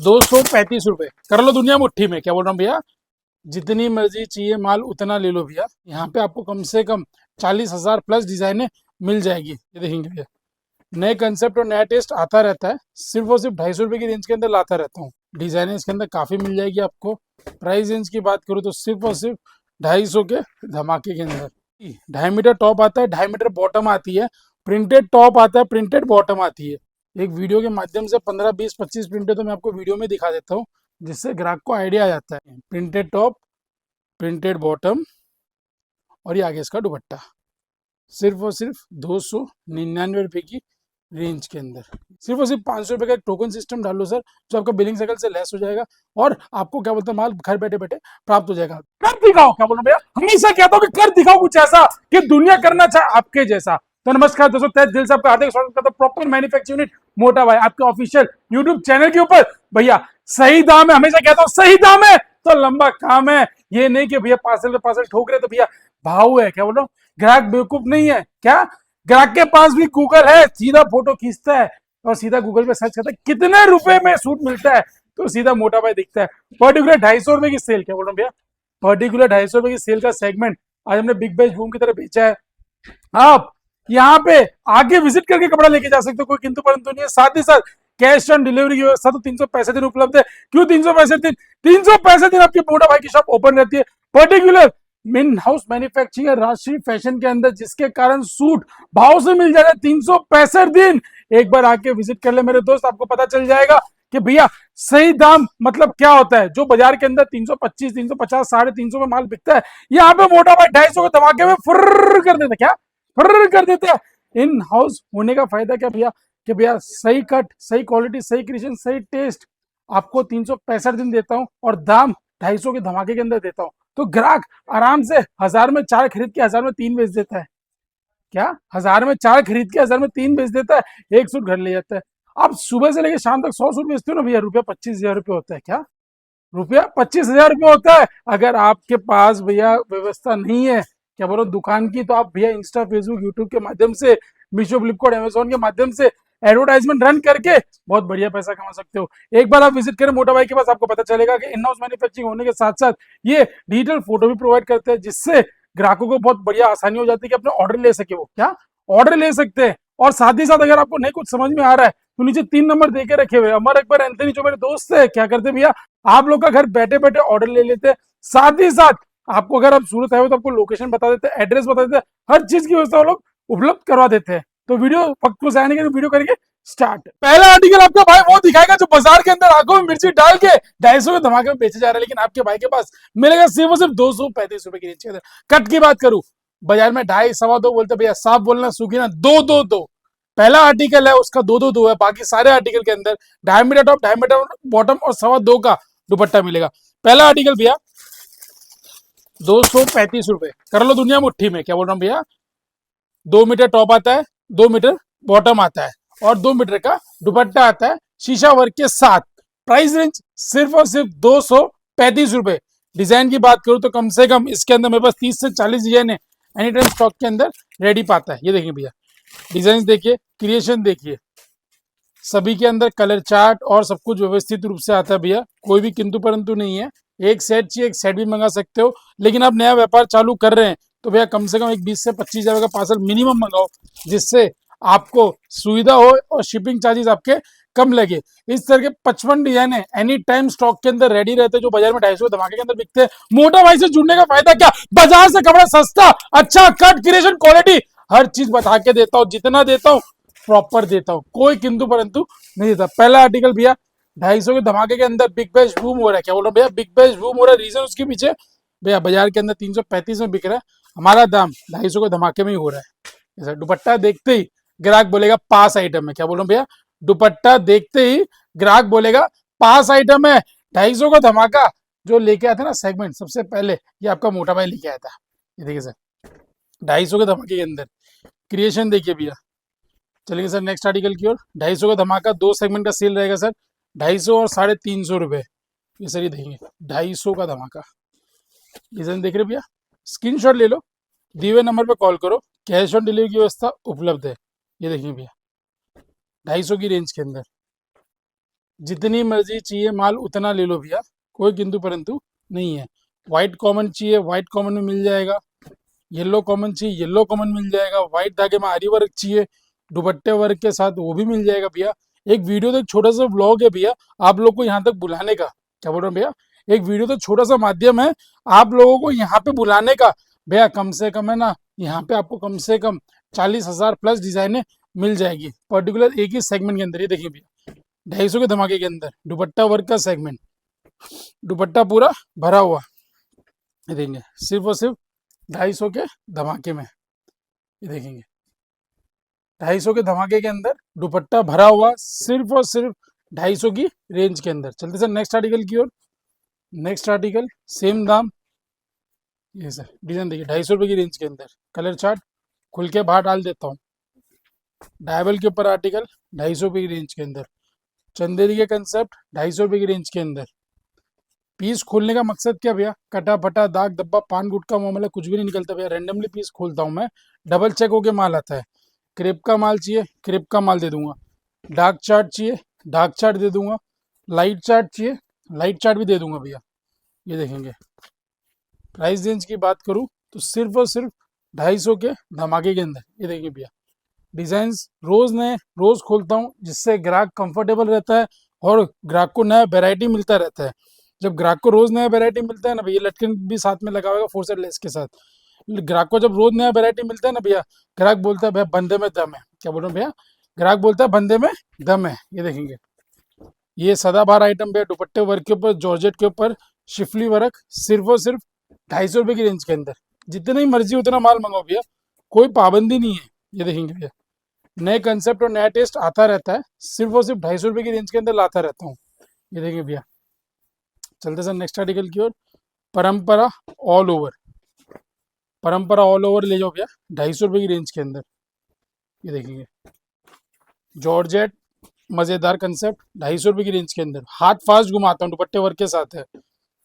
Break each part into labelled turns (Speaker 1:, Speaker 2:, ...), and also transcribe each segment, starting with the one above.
Speaker 1: 235 रुपए कर लो दुनिया मुट्ठी में। क्या बोल रहा हूँ भैया, जितनी मर्जी चाहिए माल उतना ले लो भैया। यहाँ पे आपको कम से कम 40,000 प्लस डिजाइने मिल जाएगी। ये देखेंगे भैया, नए कंसेप्ट और नया टेस्ट आता रहता है। सिर्फ और सिर्फ 250 रुपए की रेंज के अंदर लाता रहता हूँ। डिजाइन इसके अंदर काफी मिल जाएगी आपको। प्राइस रेंज की बात करूँ तो सिर्फ और सिर्फ 250 के धमाके के अंदर 2.5 मीटर टॉप आता है, 2.5 मीटर बॉटम आती है, प्रिंटेड टॉप आता है, प्रिंटेड बॉटम आती है। एक वीडियो के माध्यम से 15, 20, 25 प्रिंटेड तो मैं आपको वीडियो में दिखा देता हूँ, जिससे ग्राहक को आइडिया आ जाता है। प्रिंटेड टॉप, प्रिंटेड बॉटम और ये आगे इसका दुपट्टा, सिर्फ और सिर्फ 299 रुपए की रेंज के अंदर। सिर्फ और सिर्फ 500 रुपए का एक टोकन सिस्टम डाल लो सर, जो आपका बिलिंग साइकिल से लेस हो जाएगा और आपको क्या बोलते हैं माल घर बैठे बैठे प्राप्त हो जाएगा। कर दिखाओ, क्या बोलो भैया, हमेशा कहता हूँ कि कर दिखाओ कुछ ऐसा कि दुनिया करना चाहे आपके जैसा। तो नमस्कार दोस्तों, तहे दिल से आपका हार्दिक स्वागत करता हूं प्रॉपर मैन्युफैक्चरिंग यूनिट मोटा भाई आपके ऑफिशियल यूट्यूब चैनल के ऊपर। भैया सही दाम है, हमेशा कहता हूँ सही दाम है तो लंबा काम है। ये नहीं कि भैया पार्सल पे पार्सल ठोक रहे तो भैया भाव है। क्या बोल रहा हूँ, ग्राहक बेवकूफ नहीं है क्या, ग्राहक के पास भी गूगल है, सीधा फोटो खींचता है और सीधा गूगल पे सर्च करता है कितने रुपए में सूट मिलता है, तो सीधा मोटा भाई दिखता है। पर्टिकुलर 250 रुपए की सेल, क्या बोल रहा हूँ भैया, पर्टिकुलर 250 रुपए की सेल का सेगमेंट आज हमने बिग बेच बूम की तरह बेचा है। आप यहाँ पे आगे विजिट करके कपड़ा लेके जा सकते हो, कोई किंतु परंतु नहीं है। साथ ही साथ कैश ऑन डिलीवरी की व्यवस्था तो 365 दिन उपलब्ध है। क्यों 365 दिन, 365 दिन आपकी मोटा भाई की शॉप ओपन रहती है। Particular in house manufacturing Rajshree fashion के अंदर, जिसके कारण सूट भाव से मिल जाएगा 365 दिन। एक बार आके विजिट कर ले मेरे दोस्त, आपको पता चल जाएगा कि भैया सही दाम मतलब क्या होता है। जो बाजार के अंदर 325, 350, 350 में माल बिकता है, यहाँ पे मोटा भाई 250 के धमाके में फुर्र कर देता। क्या फुर्र कर देते हैं। इन हाउस होने का फायदा क्या भैया, कि भैया सही कट, सही क्वालिटी, सही क्रिएशन, सही टेस्ट आपको 365 दिन देता हूं और दाम 250 के धमाके के अंदर देता हूं। तो ग्राहक आराम से 1000 में 4 खरीद के 1000 में 3 बेच देता है। क्या 1000 में 4 खरीद के 1000 में 3 बेच देता है, एक सूट घर ले जाता है। आप सुबह से लेकर शाम तक 100 सूट बेचते हो ना भैया, रुपया 25,000 रुपये होता है। क्या रुपया 25,000 रुपये होता है। अगर आपके पास भैया व्यवस्था नहीं है क्या बोलो दुकान की, तो आप भैया इंस्टा, फेसबुक, यूट्यूब के माध्यम से, मीशो, फ्लिपकार्ट, अमेजोन के माध्यम से एडवर्टाइजमेंट रन करके बहुत बढ़िया पैसा कमा सकते हो। एक बार आप विजिट करें मोटा भाई के पास, आपको पता चलेगा कि इन हाउस मैन्युफैक्चरिंग होने के साथ साथ ये डिजिटल फोटो भी प्रोवाइड करते हैं, जिससे ग्राहकों को बहुत बढ़िया आसानी हो जाती है कि अपने ऑर्डर ले सके। वो क्या ऑर्डर ले सकते हैं। और साथ ही साथ अगर आपको नहीं कुछ समझ में आ रहा है तो नीचे 3 नंबर देके रखे हुए, अमर अकबर एंथनी जो मेरे दोस्त है, क्या करते भैया आप लोग का घर बैठे बैठे ऑर्डर ले लेते हैं। साथ ही साथ आपको अगर आप सूरत आए हो तो आपको लोकेशन बता देते हैं, एड्रेस बता देते हैं, हर चीज की व्यवस्था वो लोग उपलब्ध करवा देते हैं। तो वीडियो वक्त को जाने के, तो वीडियो करेंगे स्टार्ट। पहला आर्टिकल आपका भाई वो दिखाएगा जो बाजार के अंदर आंखों में मिर्ची डाल के 250 के धमाके में बेचे जा रहे हैं, लेकिन आपके भाई के पास मिलेगा सिर्फ और सिर्फ 235 रुपए की रेंज के अंदर। कट की बात करूं, बाजार में 2.5, 2.25 बोलते भैया, साफ बोलना सूखी ना, 2-2-2। पहला आर्टिकल है उसका 2-2-2 है, बाकी सारे आर्टिकल के अंदर 2.5 मीटर टॉप, 2.5 मीटर बॉटम और 2.25 का दुपट्टा मिलेगा। पहला आर्टिकल भैया 235 रुपए कर लो दुनिया मुट्ठी में। क्या बोल रहा हूँ भैया, 2 मीटर टॉप आता है, 2 मीटर बॉटम आता है और 2 मीटर का दुपट्टा आता है शीशा वर्क के साथ। प्राइस रेंज सिर्फ और सिर्फ 235 रुपए। डिजाइन की बात करूं तो कम से कम इसके अंदर मेरे पास 30 से 40 डिजाइन है, एनी टाइम स्टॉक के अंदर रेडी पाता है। ये देखिए भैया, डिजाइन देखिए, क्रिएशन देखिए, सभी के अंदर कलर चार्ट और सब कुछ व्यवस्थित रूप से आता है भैया, कोई भी किंतु परंतु नहीं है। एक सेट चाहिए एक सेट भी मंगा सकते हो, लेकिन आप नया व्यापार चालू कर रहे हैं तो भैया कम से कम एक 20 से 25,000 का पार्सल मिनिमम मंगाओ, जिससे आपको सुविधा हो और शिपिंग चार्जेस आपके कम लगे। इस तरह के 55 डिजाइन है, एनी टाइम स्टॉक के अंदर रेडी रहते हैं, जो बाजार में 250 धमाके के अंदर बिकते हैं। मोटा भाई से जुड़ने का फायदा क्या, बाजार से कपड़ा सस्ता, अच्छा कट, क्रिएशन, क्वालिटी, हर चीज बता के देता हूँ। जितना देता हूँ प्रॉपर देता हूँ, कोई किंतु परंतु नहीं देता। पहला आर्टिकल भैया 250 के धमाके के अंदर बिग बैश बूम हो रहा है। क्या बोल रहा हूँ भैया, बिग बैश बूम हो रहा है। रीजन उसके पीछे भैया बाजार के अंदर 335 में बिक रहा है, हमारा दाम 250 के धमाके में ही हो रहा है। जैसा दुपट्टा देखते ही ग्राहक बोलेगा पास आइटम है। क्या बोल रहा हूँ भैया, दुपट्टा देखते ही ग्राहक बोलेगा पास आइटम है। 250 का धमाका जो लेके आया था ना सेगमेंट, सबसे पहले ये आपका मोटा भाई लेके आया था। ये देखिए सर, 250 के धमाके के अंदर क्रिएशन देखिए भैया। चलिए सर नेक्स्ट आर्टिकल की ओर। 250 का धमाका, 2 सेगमेंट का सेल रहेगा सर, 250 और 350 रुपए। ये सर ये देखेंगे 250 का धमाका, डिजाइन देख रहे भैया, स्क्रीनशॉट ले लो, दिए हुए नंबर पे कॉल करो, कैश ऑन डिलीवरी की व्यवस्था उपलब्ध है। ये देखिए भैया 250 की रेंज के अंदर जितनी मर्जी चाहिए माल उतना ले लो भैया, कोई किंतु परंतु नहीं है। वाइट कॉमन चाहिए वाइट कॉमन में मिल जाएगा, येलो कॉमन चाहिए येलो कॉमन मिल जाएगा, वाइट धागे में आरी वर्क चाहिए दुपट्टे वर्क के साथ वो भी मिल जाएगा भैया। एक वीडियो तो एक छोटा सा व्लॉग है भैया आप लोग को यहाँ तक बुलाने का, क्या बोल रहे हो भैया, एक वीडियो तो छोटा सा माध्यम है आप लोगों को यहाँ पे बुलाने का। भैया कम से कम है ना, यहाँ पे आपको कम से कम 40,000 प्लस डिजाइने मिल जाएगी पर्टिकुलर एक ही सेगमेंट के अंदर। ये देखिए भैया 250 के धमाके के अंदर दुपट्टा वर्क का सेगमेंट, दुपट्टा पूरा भरा हुआ, ये देखेंगे सिर्फ और सिर्फ 250 के धमाके में। ये देखेंगे 250 के धमाके के अंदर दुपट्टा भरा हुआ सिर्फ और सिर्फ 250 की रेंज के अंदर। चलते सर नेक्स्ट आर्टिकल की ओर। नेक्स्ट आर्टिकल सेम दाम, ये सर डिजाइन देखिए 250 रुपये की रेंज के अंदर। कलर चार्ट खुल के बाहर डाल देता हूँ। डायबल के ऊपर आर्टिकल 250 रुपये की रेंज के अंदर। चंदेरी के कंसेप्ट 250 रुपये की रेंज के अंदर। पीस खोलने का मकसद क्या भैया, कटा फटा दाग धब्बा पान गुटका मामला कुछ भी नहीं निकलता भैया, रैंडमली पीस खोलता हूँ मैं, डबल चेक होके माल आता है। क्रेप का माल चाहिए क्रेप का माल दे दूंगा, डार्क चार्ट चाहिए डार्क चार्ट दे दूंगा, लाइट चार्ट चाहिए लाइट चार्ट भी दे दूंगा भैया। ये देखेंगे प्राइस रेंज की बात करूँ तो सिर्फ और सिर्फ 250 के धमाके के अंदर। ये देखिए भैया डिजाइन्स रोज नए रोज खोलता हूँ जिससे ग्राहक कंफर्टेबल रहता है और ग्राहक को नया वेरायटी मिलता रहता है। जब ग्राहक को रोज नया वेरायटी मिलता है ना भैया, लटकन भी साथ में लगा हुआ फोर साइड लेस के साथ, ग्राहक को जब रोज नया वेरायटी मिलता है ना भैया, ग्राहक बोलता है भैया बंदे में दम है, क्या बोल रहे हो भैया, ग्राहक बोलता है बंदे में दम है। ये देखेंगे ये सदाबहार आइटम भैया दुपट्टे वर्क के ऊपर जॉर्जेट के ऊपर शिफली वर्क सिर्फ और सिर्फ 250 रुपये की रेंज के अंदर। जितना ही मर्जी उतना माल मंगाओ भैया, कोई पाबंदी नहीं है। ये देखेंगे भैया नए कंसेप्ट और नया टेस्ट आता रहता है, सिर्फ और सिर्फ 250 रुपये की रेंज के अंदर लाता रहता हूँ। ये देखिए भैया चलते सर नेक्स्ट आर्टिकल की ओर। परंपरा ऑल ओवर, परंपरा ऑल ओवर ले जाओ भैया 250 रुपये की रेंज के अंदर। ये देखेंगे जॉर्जेट मजेदार कंसेप्ट 250 रुपये की रेंज के अंदर। हाथ फास्ट घुमाता हूँ दुपट्टे वर्क के साथ है,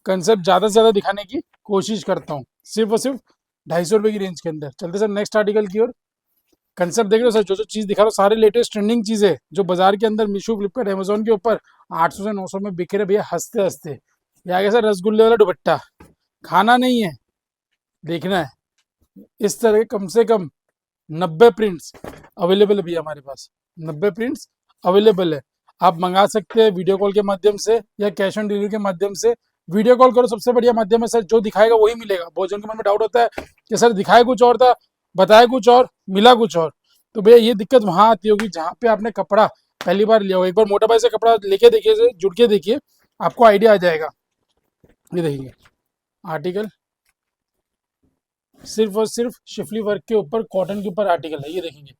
Speaker 1: कंसेप्ट ज्यादा से ज्यादा दिखाने की कोशिश करता हूँ, सिर्फ और सिर्फ 250 रुपये की रेंज के अंदर। चलते सर नेक्स्ट आर्टिकल की ओर। कंसेप्ट देख रहे हो सर, जो जो चीज दिखा रहा हूँ सारे लेटेस्ट ट्रेंडिंग चीजें जो बाजार के अंदर मीशो फ्लिपकार्ट अमेजोन के ऊपर 800 से 900 में बिक रहे भैया हंसते हंसते। ये आगे सर रसगुल्ले वाला दुपट्टा, खाना नहीं है देखना है। इस तरह के कम से कम 90 प्रिंट्स अवेलेबल है भैया हमारे पास, 90 प्रिंट्स अवेलेबल है। आप मंगा सकते हैं वीडियो कॉल के माध्यम से या कैश ऑन डिलीवरी के माध्यम से। वीडियो कॉल करो सबसे बढ़िया माध्यम है सर, जो दिखाएगा वही मिलेगा। बहुत जन के मन में डाउट होता है कि सर दिखाए कुछ और था बताया कुछ और मिला कुछ और, तो भैया ये दिक्कत वहां आती होगी जहाँ पे आपने कपड़ा पहली बार लिया हो। एक बार मोटा भाई से कपड़ा लेके देखिए जुड़ के देखिए आपको आइडिया आ जाएगा। ये देखिए आर्टिकल सिर्फ और सिर्फ शिफली वर्क के ऊपर कॉटन के ऊपर आर्टिकल है। ये देखेंगे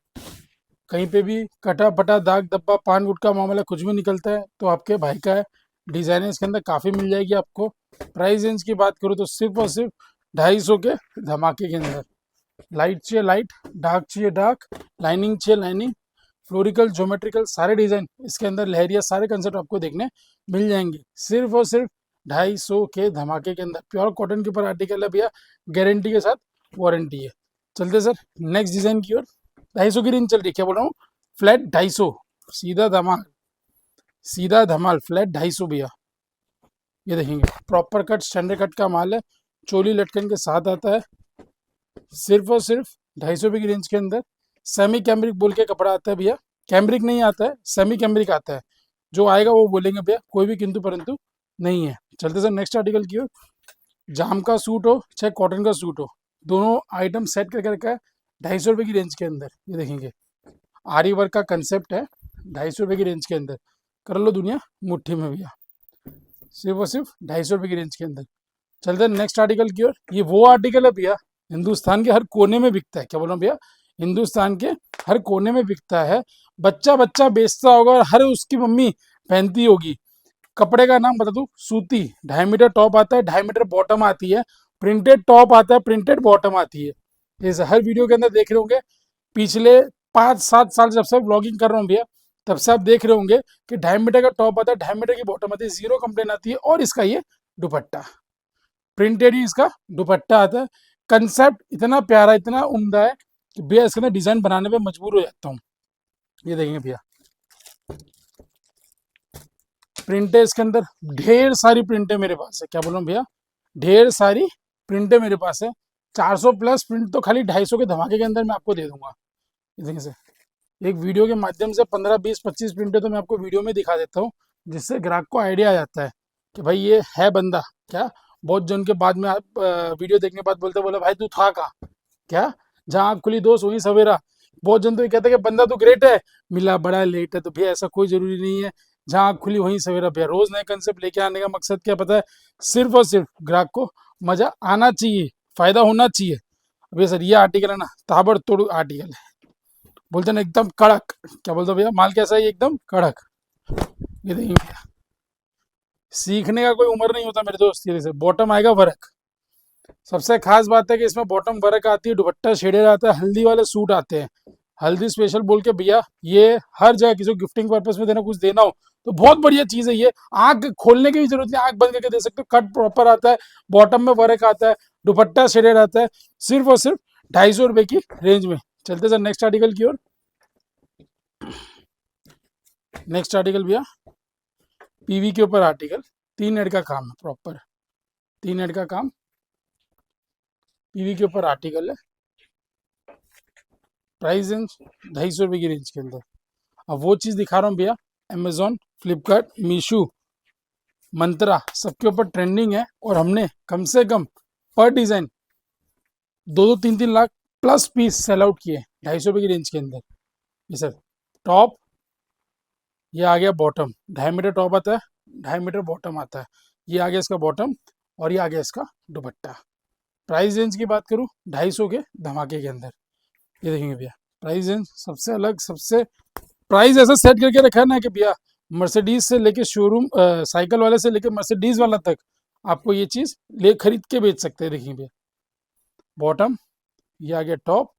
Speaker 1: कहीं पे भी कटा फटा दाग धब्बा पान गुटका मामला कुछ भी निकलता है तो आपके भाई का है। डिजाइन इसके अंदर काफ़ी मिल जाएगी आपको। प्राइस रेंज की बात करूँ तो सिर्फ और सिर्फ 250 के धमाके के अंदर। लाइट चाहिए लाइट, डार्क चाहिए डार्क, लाइनिंग चाहिए लाइनिंग, फ्लोरिकल ज्योमेट्रिकल सारे डिजाइन इसके अंदर लहरिया सारे कंसेप्ट आपको देखने मिल जाएंगे सिर्फ और सिर्फ 250 के धमाके के अंदर। प्योर कॉटन के ऊपर आर्टिकल है भैया, गारंटी के साथ वारंटी है। चलते सर नेक्स्ट डिजाइन की ओर। 250 की रेंज चल रही है, क्या बोल रहा हूँ, फ्लैट 250 सीधा धमाल, सीधा धमाल फ्लैट 250 भैया। ये देखेंगे प्रॉपर कट स्टैंडर्ड कट का माल है, चोली लटकन के साथ आता है सिर्फ और सिर्फ 250 रुपये की रेंज के अंदर। सेमी कैम्ब्रिक बोल के कपड़ा आता है भैया, कैम्ब्रिक नहीं आता है सेमी कैम्ब्रिक आता है, जो आएगा वो बोलेंगे भैया, कोई भी किंतु परंतु नहीं है। चलते सर नेक्स्ट आर्टिकल की ओर। जाम का सूट हो चाहे कॉटन का सूट हो, दोनों आइटम सेट करके रखा है 250 रुपये की रेंज के अंदर। ये देखेंगे आरी वर्क का कंसेप्ट है 250 रुपये की रेंज के अंदर। कर लो दुनिया मुट्ठी में भैया, सिर्फ और सिर्फ 250 रुपये की रेंज के अंदर। चलते हैं नेक्स्ट आर्टिकल की ओर। ये वो आर्टिकल है भैया हिंदुस्तान के हर कोने में बिकता है, क्या बोल रहा हूँ भैया, हिंदुस्तान के हर कोने में बिकता है। बच्चा बच्चा बेचता होगा और हर उसकी मम्मी पहनती होगी। कपड़े का नाम बता दूं, सूती, 2.5 मीटर टॉप आता है 2.5 मीटर बॉटम आती है, प्रिंटेड टॉप आता है प्रिंटेड बॉटम आती है। जैसे हर वीडियो के अंदर देख रहे होंगे पिछले 5-7 साल जब से ब्लॉगिंग कर रहा हूँ भैया, तब से आप देख रहे होंगे कि 2.5 मीटर का टॉप आता है 2.5 मीटर की बॉटम आती है, जीरो कंप्लेन आती है। और इसका ये दुपट्टा प्रिंटेड ही इसका दुपट्टा आता है। कंसेप्ट इतना प्यारा इतना उम्दा है कि भैया इसके अंदर डिजाइन बनाने पे मजबूर हो जाता हूँ। ये देखेंगे भैया प्रिंट है इसके अंदर, ढेर सारी प्रिंट है मेरे पास है। क्या बोल रहा हूँ भैया, ढेर सारी प्रिंट है मेरे पास है। 400 प्लस प्रिंट तो खाली 250 के धमाके के अंदर मैं आपको दे दूंगा। देखिए से एक वीडियो के माध्यम से 15 20 25 प्रिंटें तो मैं आपको वीडियो में दिखा देता हूँ, जिससे ग्राहक को आइडिया आ जाता है कि भाई ये है बंदा क्या। बहुत जन के बाद में आप वीडियो देखने के बाद बोले भाई तू था कहाँ, क्या जहाँ आँख खुली दोस्त वहीं सवेरा। बहुत जन तो ये कहते हैं कि बंदा तो ग्रेट है, मिला बड़ा लेट है। तो भैया ऐसा कोई जरूरी नहीं है, जहाँ आँख खुली वहीं सवेरा। भैया रोज नए कंसेप्ट लेके आने का मकसद क्या पता है, सिर्फ और सिर्फ ग्राहक को मजा आना चाहिए, फायदा होना चाहिए। भैया सर ये आर्टिकल है ना ताबड़तोड़ आर्टिकल है, बोलते ना एकदम कड़क। क्या बोलते भैया माल कैसा है, एकदम कड़क। ये देखिए भैया, सीखने का कोई उम्र नहीं होता मेरे दोस्त। ये जैसे बॉटम आएगा वर्क, सबसे खास बात है कि इसमें बॉटम वर्क आती है, दुपट्टा शेडेड आता है, हल्दी वाले सूट आते हैं, हल्दी स्पेशल बोल के भैया। ये हर जगह किसी को गिफ्टिंग पर्पज में देना, कुछ देना हो तो बहुत बढ़िया चीज है ये। आंख खोलने की भी जरूरत नहीं, आंख बंद करके दे सकते हो। कट प्रॉपर आता है, बॉटम में वर्क आता है, दुपट्टा शेडेड आता है, सिर्फ और सिर्फ 250 रुपए की रेंज में। चलते सर नेक्स्ट आर्टिकल की ओर। नेक्स्ट आर्टिकल भैया पीवी के ऊपर आर्टिकल, 3 हेड का काम है प्रॉपर, 3 हेड का काम पीवी के ऊपर आर्टिकल है। प्राइस रेंज 250 रुपए की रेंज के अंदर। अब वो चीज दिखा रहा हूँ भैया, अमेजोन, फ्लिपकार्ट, मीशो, मंत्रा सबके ऊपर ट्रेंडिंग है। और हमने कम से कम पर design 2-3 lakh plus piece sell out किए 250 रुपए की रेंज के अंदर। ये सर टॉप, ये आ गया बॉटम, 2.5 मीटर टॉप आता है, 2.5 मीटर बॉटम आता है। ये आ गया इसका बॉटम और ये आ गया इसका दुपट्टा। प्राइस रेंज की बात करूँ 250 के धमाके के अंदर। ये देखेंगे भैया प्राइस रेंज सबसे अलग, सबसे प्राइस ऐसा सेट करके रखा है ना कि भैया मर्सिडीज से लेके शोरूम साइकिल वाले से लेके मर्सिडीज वाला तक आपको ये चीज ले खरीद के बेच सकते हैं। देखिए भैया बॉटम, ये आ गया टॉप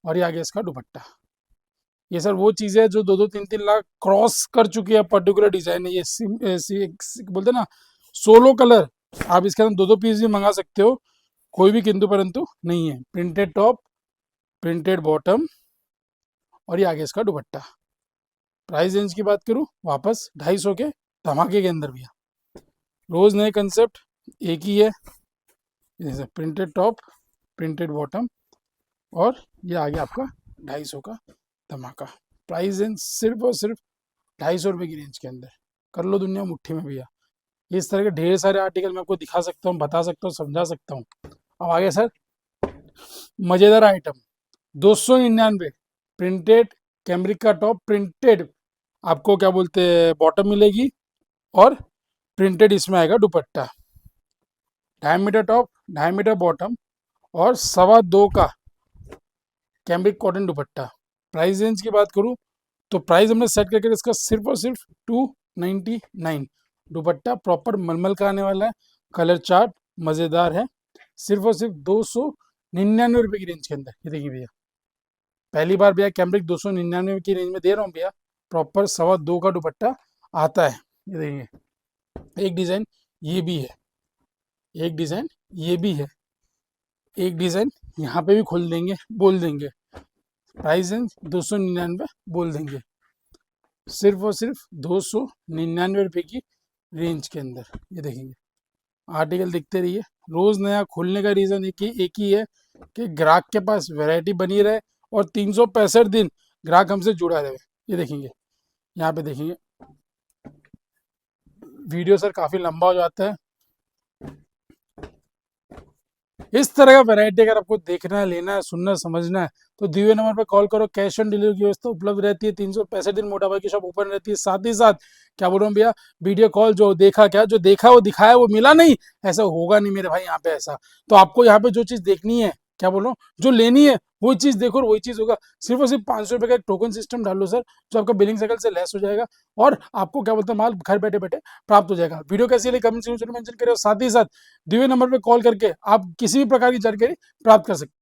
Speaker 1: और ये आ गया इसका दुपट्टा। ये सर वो चीज़ है जो 2-3 लाख क्रॉस कर चुकी है, पर्टिकुलर डिजाइन है ये। बोलते ना सोलो कलर, आप इसके अंदर 2-2 पीस भी मंगा सकते हो, कोई भी किंतु परंतु नहीं है। प्रिंटेड टॉप, प्रिंटेड बॉटम और ये आगे इसका दुपट्टा। प्राइस रेंज की बात करूँ वापस 250 के धमाके के अंदर भैया। रोज नए कंसेप्ट, एक ही है, जैसे प्रिंटेड टॉप, प्रिंटेड बॉटम और ये आ गया आपका 250 का धमाका। प्राइस रेंज सिर्फ और सिर्फ 250 रुपए की रेंज के अंदर। कर लो दुनिया मुट्ठी में भैया। इस तरह के ढेर सारे आर्टिकल मैं आपको दिखा सकता हूँ, बता सकता हूँ, समझा सकता हूँ। अब आगे सर मजेदार आइटम 299 प्रिंटेड कैमरिक का टॉप, प्रिंटेड आपको क्या बोलते हैं बॉटम मिलेगी और प्रिंटेड इसमें आएगा dupatta. 2.5 metre top, 2.5 metre bottom और 2.25 का cambric cotton dupatta. Price range की बात करूँ तो प्राइस हमने सेट करके इसका सिर्फ और सिर्फ 299। दुपट्टा प्रॉपर मलमल का आने वाला है, कलर चार्ट मजेदार है, सिर्फ और सिर्फ 299 रुपए की रेंज के अंदर। ये देखिए भैया पहली बार भैया कैमरिक 299 की रेंज में दे रहा हूँ भैया। प्रॉपर 2.25 का दुपट्टा आता है। ये देखिए एक डिजाइन ये भी है, एक डिजाइन ये भी है, एक डिजाइन यहाँ पे भी खोल देंगे, बोल देंगे प्राइस रेंज 299 बोल देंगे, सिर्फ और सिर्फ 299 रुपए की रेंज के अंदर। ये देखेंगे आर्टिकल दिखते रहिए, रोज नया खोलने का रीजन एक ही है कि ग्राहक के पास वैरायटी बनी रहे और 365 दिन ग्राहक हमसे जुड़ा रहे। ये देखेंगे यहाँ पे देखेंगे, वीडियो सर काफी लंबा हो जाता है। इस तरह का वैरायटी अगर आपको देखना है, लेना है, सुनना है, समझना है तो दिए नंबर पर कॉल करो। कैश ऑन डिलीवरी की व्यवस्था उपलब्ध रहती है, 365 दिन मोटा भाई की शॉप ओपन रहती है। साथ ही साथ क्या बोल रहा हूँ भैया, वीडियो कॉल जो देखा क्या, जो देखा वो दिखाया वो मिला नहीं, ऐसा होगा नहीं मेरे भाई यहाँ पे। ऐसा तो आपको यहाँ पे जो चीज देखनी है, क्या बोल रहा हूँ, जो लेनी है वही चीज देखो और वही चीज होगा। सिर्फ और सिर्फ 500 रुपए का एक टोकन सिस्टम डाल लो सर, जो आपका बिलिंग साइकिल से लेस हो जाएगा और आपको क्या बोलते हैं माल घर बैठे बैठे प्राप्त हो जाएगा। वीडियो कैसी लगी कमेंट सेक्शन में मेंशन करें और साथ ही साथ दिए नंबर पे कॉल करके आप किसी भी प्रकार की जानकारी प्राप्त कर सकते हैं।